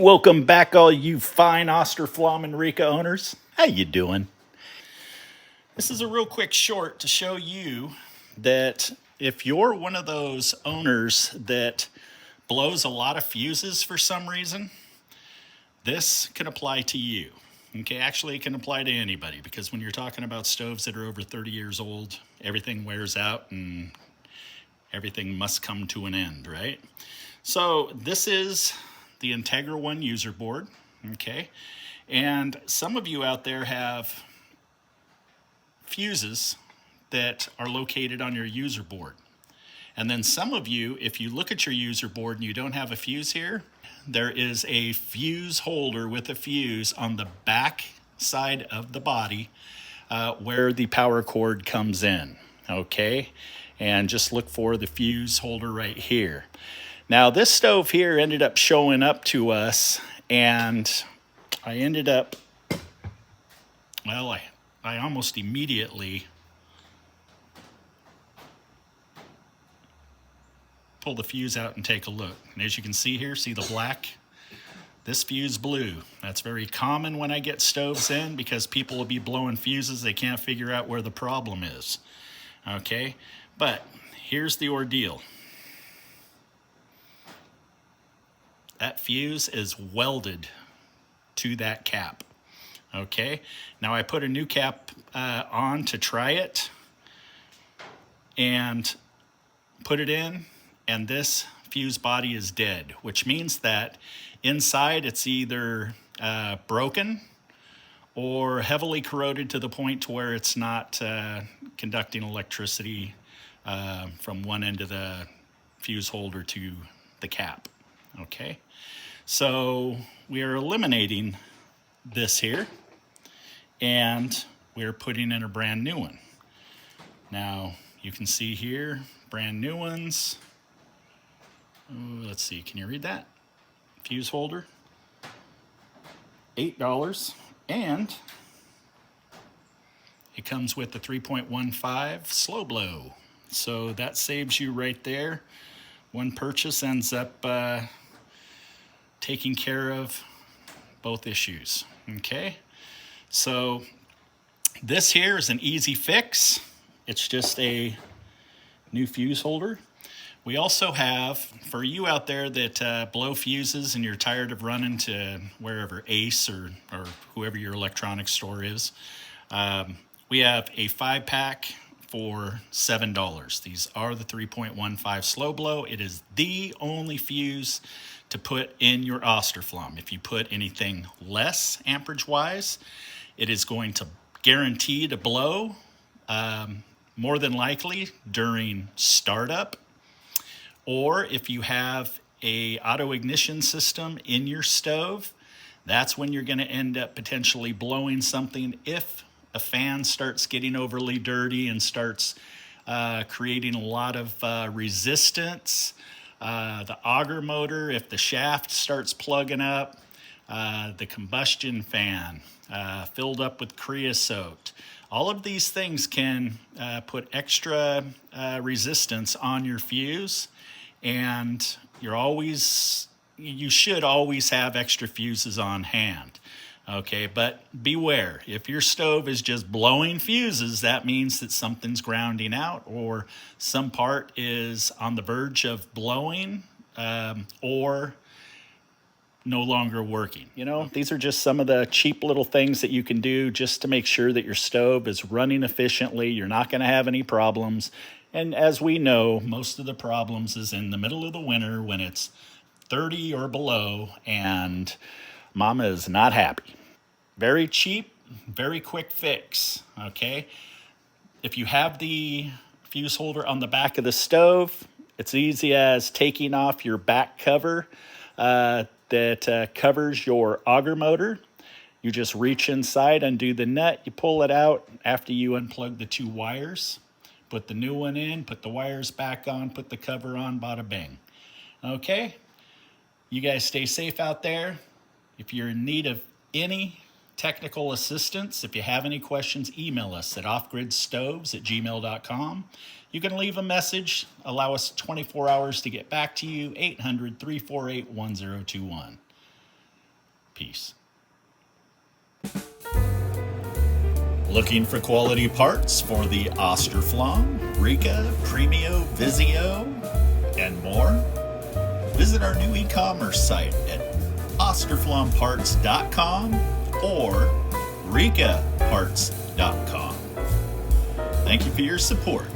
Welcome back, all you fine Austroflamm Rika owners. How you doing? This is a real quick short to show you that if you're one of those owners that blows a lot of fuses for some reason, this can apply to you. Okay, actually it can apply to anybody, because when you're talking about stoves that are over 30 years old, everything wears out and everything must come to an end, right? So this is the Integra I user board, okay? And some of you out there have fuses that are located on your user board. And then some of you, if you look at your user board and you don't have a fuse here, there is a fuse holder with a fuse on the back side of the body where the power cord comes in, okay? And just look for the fuse holder right here. Now this stove here ended up showing up to us, and I ended up, well, I almost immediately pull the fuse out and take a look. And as you can see here, see the black? This fuse blew. That's very common when I get stoves in, because people will be blowing fuses. They can't figure out where the problem is. Okay, but here's the ordeal. That fuse is welded to that cap. Okay, now I put a new cap on to try it and put it in, and this fuse body is dead, which means that inside it's either broken or heavily corroded to the point to where it's not conducting electricity from one end of the fuse holder to the cap. Okay, so we are eliminating this here, and we're putting in a brand new one. Now you can see here, brand new ones. Ooh, let's see, can you read that? Fuse holder, $8, and it comes with the 3.15 slow blow. So that saves you right there. One purchase ends up taking care of both issues, okay? So this here is an easy fix. It's just a new fuse holder. We also have, for you out there that blow fuses and you're tired of running to wherever Ace or whoever your electronics store is, we have a 5-pack for $7. These are the 3.15 slow blow. It is the only fuse to put in your Austroflamm. If you put anything less amperage wise, it is going to guarantee to blow more than likely during startup, or if you have a auto ignition system in your stove, that's when you're going to end up potentially blowing something if a fan starts getting overly dirty and starts creating a lot of resistance. The auger motor, if the shaft starts plugging up, the combustion fan filled up with creosote. All of these things can put extra resistance on your fuse, and you should always have extra fuses on hand. Okay, but beware, if your stove is just blowing fuses, that means that something's grounding out, or some part is on the verge of blowing or no longer working. You know, these are just some of the cheap little things that you can do just to make sure that your stove is running efficiently. You're not going to have any problems. And as we know, most of the problems is in the middle of the winter when it's 30 or below and mama is not happy. Very cheap, very quick fix, okay? If you have the fuse holder on the back of the stove, it's easy as taking off your back cover that covers your auger motor. You just reach inside, undo the nut, you pull it out after you unplug the 2 wires. Put the new one in, put the wires back on, put the cover on, bada bing. Okay? You guys stay safe out there. If you're in need of any technical assistance, if you have any questions, email us at offgridstoves@gmail.com. You can leave a message. Allow us 24 hours to get back to you. 800-348-1021. Peace. Looking for quality parts for the Austroflamm, Rika, Premio, Visio, and more? Visit our new e-commerce site at austroflammparts.com or rikaparts.com. Thank you for your support.